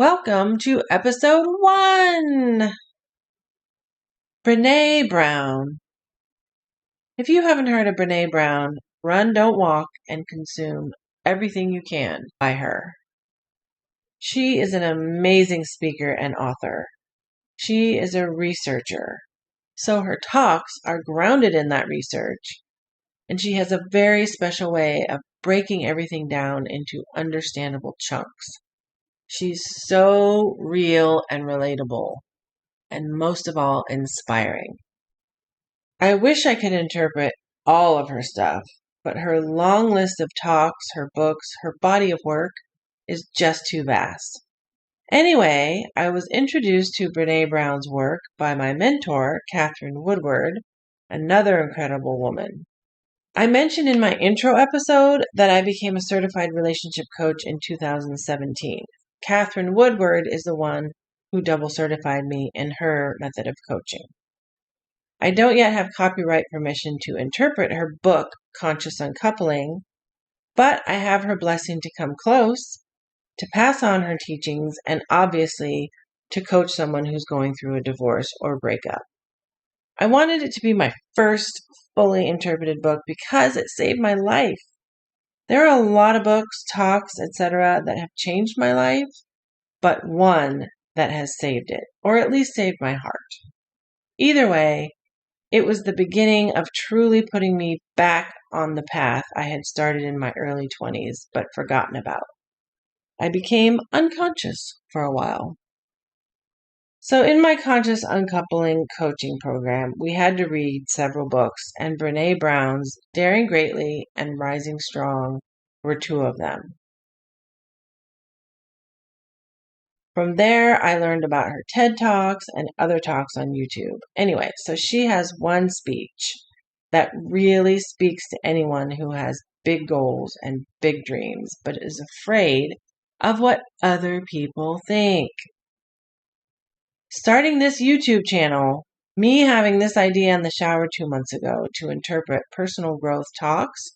Welcome to episode 1. Brene Brown. If you haven't heard of Brene Brown, run, don't walk, and consume everything you can by her. She is an amazing speaker and author. She is a researcher, so her talks are grounded in that research, and she has a very special way of breaking everything down into understandable chunks. She's so real and relatable, and most of all, inspiring. I wish I could interpret all of her stuff, but her long list of talks, her books, her body of work is just too vast. Anyway, I was introduced to Brene Brown's work by my mentor, Catherine Woodward, another incredible woman. I mentioned in my intro episode that I became a certified relationship coach in 2017. Catherine Woodward is the one who double certified me in her method of coaching. I don't yet have copyright permission to interpret her book, Conscious Uncoupling, but I have her blessing to come close, to pass on her teachings, and obviously to coach someone who's going through a divorce or breakup. I wanted it to be my first fully interpreted book because it saved my life. There are a lot of books, talks, etc. that have changed my life, but one that has saved it, or at least saved my heart. Either way, it was the beginning of truly putting me back on the path I had started in my early 20s, but forgotten about. I became unconscious for a while. So in my Conscious Uncoupling coaching program, we had to read several books, and Brene Brown's Daring Greatly and Rising Strong were two of them. From there, I learned about her TED Talks and other talks on YouTube. Anyway, so she has one speech that really speaks to anyone who has big goals and big dreams, but is afraid of what other people think. Starting this YouTube channel, me having this idea in the shower 2 months ago to interpret personal growth talks,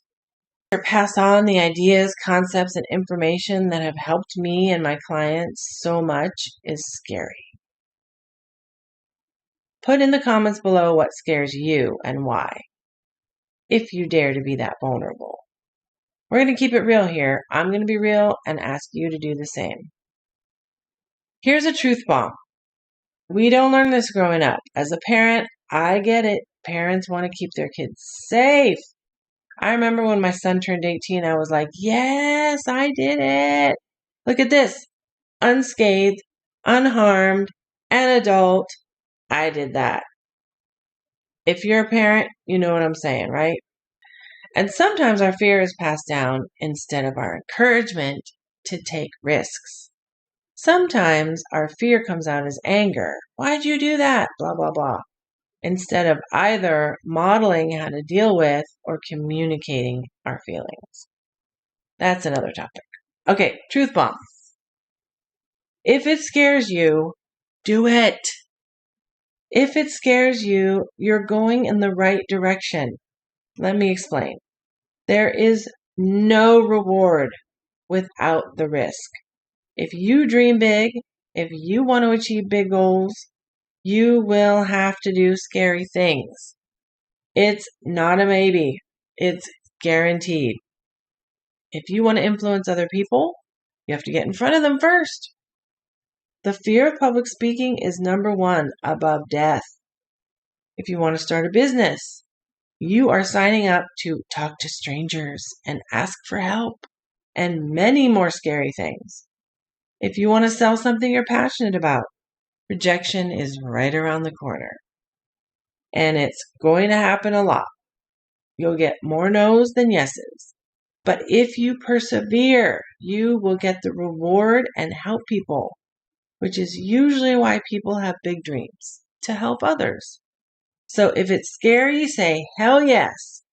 or pass on the ideas, concepts, and information that have helped me and my clients so much is scary. Put in the comments below what scares you and why, if you dare to be that vulnerable. We're going to keep it real here. I'm going to be real and ask you to do the same. Here's a truth bomb. We don't learn this growing up. As a parent, I get it. Parents want to keep their kids safe. I remember when my son turned 18, I was like, yes, I did it. Look at this. Unscathed, unharmed, an adult. I did that. If you're a parent, you know what I'm saying, right? And sometimes our fear is passed down instead of our encouragement to take risks. Sometimes our fear comes out as anger. Why'd you do that? Blah, blah, blah. Instead of either modeling how to deal with or communicating our feelings. That's another topic. Okay, truth bomb. If it scares you, do it. If it scares you, you're going in the right direction. Let me explain. There is no reward without the risk. If you dream big, if you want to achieve big goals, you will have to do scary things. It's not a maybe. It's guaranteed. If you want to influence other people, you have to get in front of them first. The fear of public speaking is number 1 above death. If you want to start a business, you are signing up to talk to strangers and ask for help and many more scary things. If you want to sell something you're passionate about, rejection is right around the corner. And it's going to happen a lot. You'll get more no's than yeses. But if you persevere, you will get the reward and help people, which is usually why people have big dreams, to help others. So if it's scary, say, hell yes.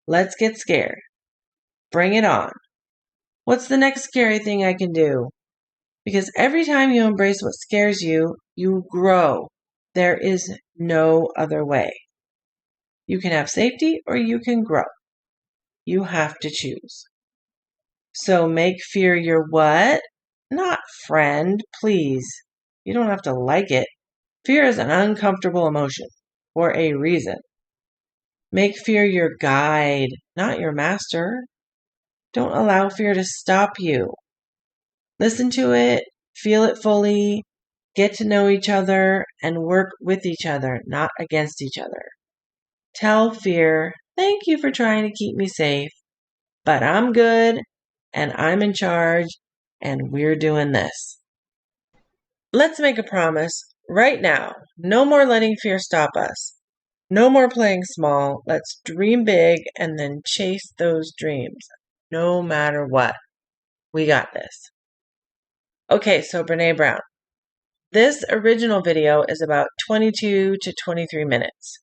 Let's get scared. Bring it on. What's the next scary thing I can do? Because every time you embrace what scares you, you grow. There is no other way. You can have safety or you can grow. You have to choose. So make fear your what? Not friend, please. You don't have to like it. Fear is an uncomfortable emotion for a reason. Make fear your guide, not your master. Don't allow fear to stop you. Listen to it, feel it fully, get to know each other, and work with each other, not against each other. Tell fear, thank you for trying to keep me safe, but I'm good, and I'm in charge, and we're doing this. Let's make a promise right now. No more letting fear stop us. No more playing small. Let's dream big and then chase those dreams, no matter what. We got this. Okay, so Brene Brown. This original video is about 22 to 23 minutes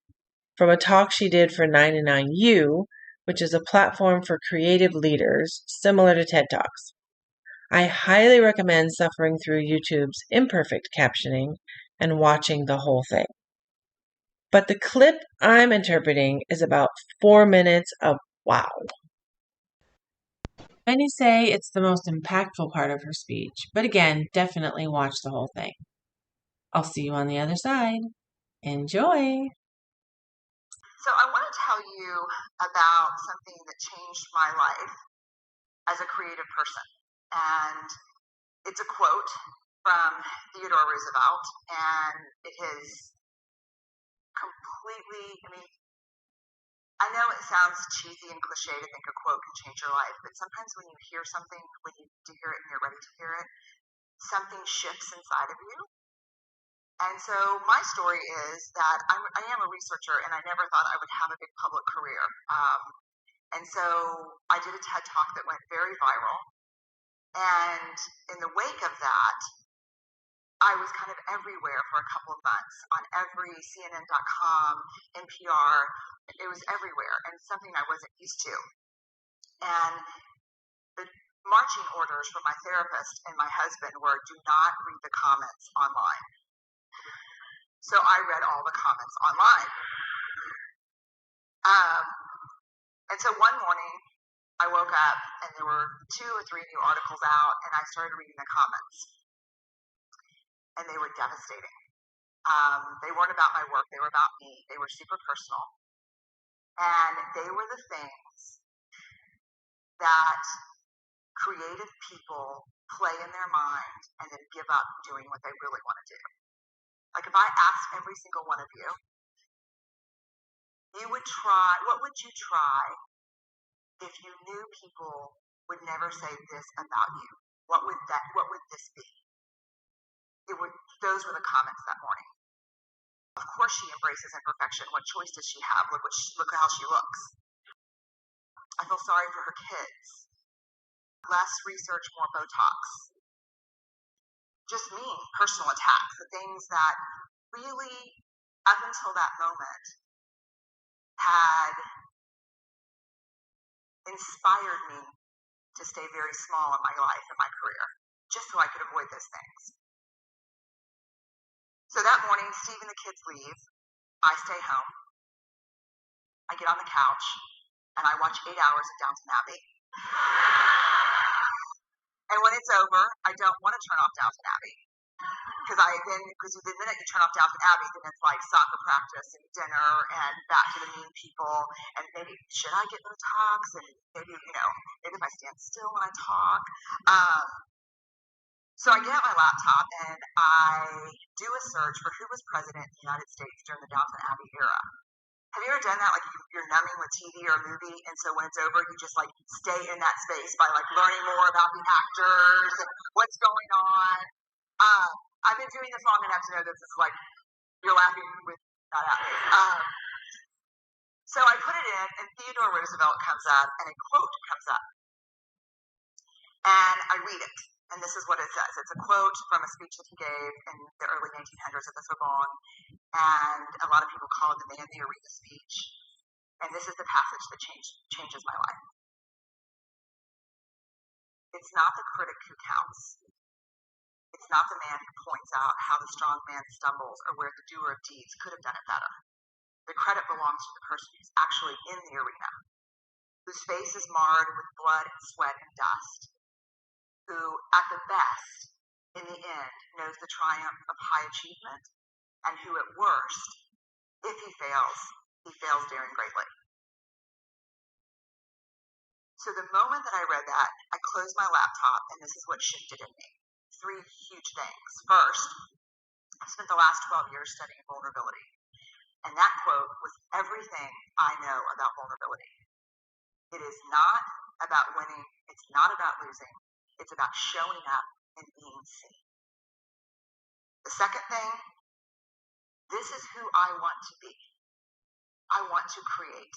from a talk she did for 99U, which is a platform for creative leaders similar to TED Talks. I highly recommend suffering through YouTube's imperfect captioning and watching the whole thing. But the clip I'm interpreting is about 4 minutes of wow. Many say it's the most impactful part of her speech, but again, definitely watch the whole thing. I'll see you on the other side. Enjoy! So I want to tell you about something that changed my life as a creative person. And it's a quote from Theodore Roosevelt, and it has completely, I know it sounds cheesy and cliche to think a quote can change your life, but sometimes when you hear something, when you do hear it and you're ready to hear it, something shifts inside of you. And so my story is that I am a researcher, and I never thought I would have a big public career. And so I did a TED Talk that went very viral. And in the wake of that, I was kind of everywhere for a couple of months on every CNN.com, NPR. It was everywhere, and something I wasn't used to. And the marching orders from my therapist and my husband were, do not read the comments online. So I read all the comments online. And so one morning, I woke up and there were 2 or 3 new articles out, and I started reading the comments. And they were devastating. They weren't about my work, they were about me. They were super personal. And they were the things that creative people play in their mind and then give up doing what they really want to do. Like if I asked every single one of you, what would you try if you knew people would never say this about you? What would this be? Those were the comments that morning. Of course she embraces imperfection. What choice does she have? Look how she looks. I feel sorry for her kids. Less research, more Botox. Just mean personal attacks, the things that really, up until that moment, had inspired me to stay very small in my life and my career, just so I could avoid those things. So that morning, Steve and the kids leave. I stay home. I get on the couch, and I watch 8 hours of Downton Abbey. And when it's over, I don't want to turn off Downton Abbey. Because the minute you turn off Downton Abbey, then it's like soccer practice and dinner and back to the mean people. And maybe, should I get Botox? And maybe if I stand still when I talk. So I get out my laptop and I do a search for who was president in the United States during the Downton Abbey era. Have you ever done that? Like you're numbing with TV or a movie, and so when it's over, you just like stay in that space by like learning more about the actors and what's going on. I've been doing this long enough to know this is like you're laughing with that at me. So I put it in, and Theodore Roosevelt comes up, and a quote comes up, and I read it. And this is what it says. It's a quote from a speech that he gave in the early 1900s at the Sorbonne, and a lot of people call it the Man in the Arena speech. And this is the passage that changes my life. It's not the critic who counts. It's not the man who points out how the strong man stumbles or where the doer of deeds could have done it better. The credit belongs to the person who's actually in the arena, whose face is marred with blood and sweat and dust. who at the best, in the end, knows the triumph of high achievement, and who at worst, if he fails daring greatly. So the moment that I read that, I closed my laptop, and this is what shifted in me. 3 huge things. First, I spent the last 12 years studying vulnerability, and that quote was everything I know about vulnerability. It is not about winning. It's not about losing. It's about showing up and being seen. The second thing, this is who I want to be. I want to create.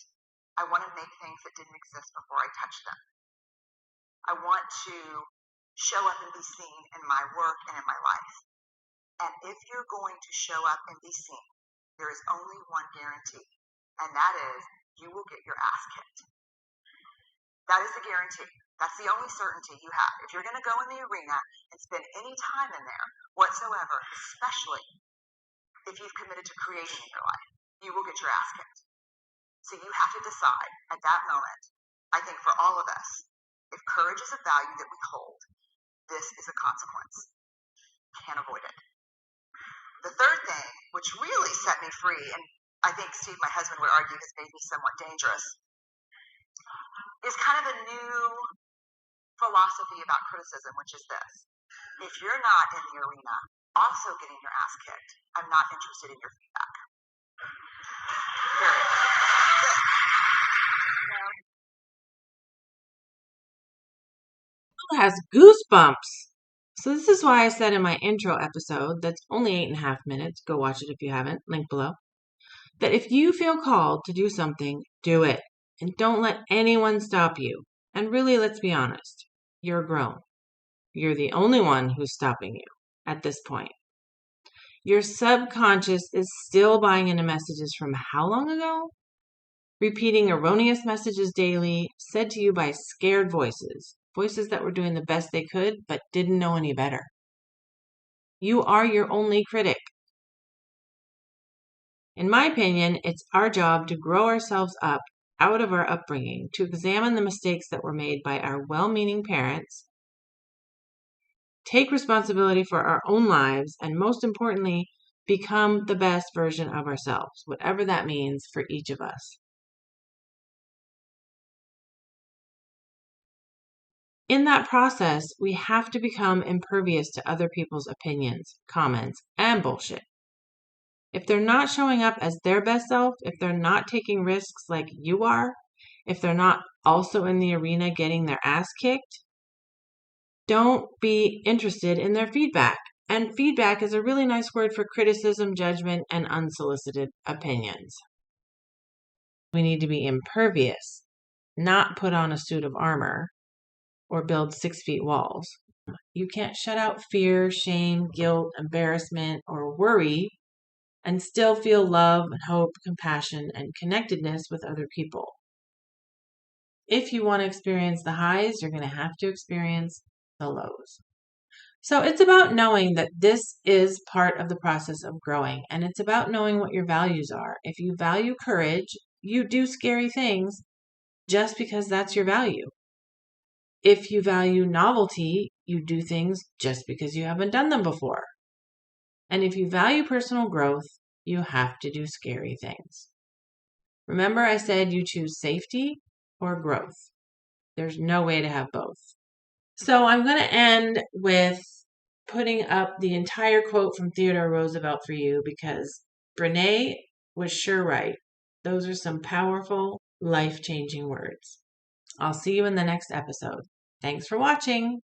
I want to make things that didn't exist before I touched them. I want to show up and be seen in my work and in my life. And if you're going to show up and be seen, there is only one guarantee, and that is you will get your ass kicked. That is the guarantee. That's the only certainty you have. If you're going to go in the arena and spend any time in there whatsoever, especially if you've committed to creating in your life, you will get your ass kicked. So you have to decide at that moment, I think for all of us, if courage is a value that we hold, this is a consequence. Can't avoid it. The third thing, which really set me free, and I think Steve, my husband, would argue has made me somewhat dangerous, is kind of a new philosophy about criticism, which is this. If you're not in the arena also getting your ass kicked, I'm not interested in your feedback. Period. Has goosebumps. So this is why I said in my intro episode, that's only 8.5 minutes, go watch it if you haven't, link below, that if you feel called to do something, do it. And don't let anyone stop you. And really, let's be honest, you're grown. You're the only one who's stopping you at this point. Your subconscious is still buying into messages from how long ago? Repeating erroneous messages daily, said to you by scared voices. Voices that were doing the best they could, but didn't know any better. You are your only critic. In my opinion, it's our job to grow ourselves up out of our upbringing, to examine the mistakes that were made by our well-meaning parents, take responsibility for our own lives, and most importantly, become the best version of ourselves, whatever that means for each of us. In that process, we have to become impervious to other people's opinions, comments, and bullshit. If they're not showing up as their best self, if they're not taking risks like you are, if they're not also in the arena getting their ass kicked, don't be interested in their feedback. And feedback is a really nice word for criticism, judgment, and unsolicited opinions. We need to be impervious, not put on a suit of armor or build 6 feet walls. You can't shut out fear, shame, guilt, embarrassment, or worry and still feel love and hope, compassion, and connectedness with other people. If you want to experience the highs, you're going to have to experience the lows. So it's about knowing that this is part of the process of growing, and it's about knowing what your values are. If you value courage, you do scary things just because that's your value. If you value novelty, you do things just because you haven't done them before. And if you value personal growth, you have to do scary things. Remember, I said you choose safety or growth. There's no way to have both. So I'm going to end with putting up the entire quote from Theodore Roosevelt for you because Brene was sure right. Those are some powerful, life-changing words. I'll see you in the next episode. Thanks for watching.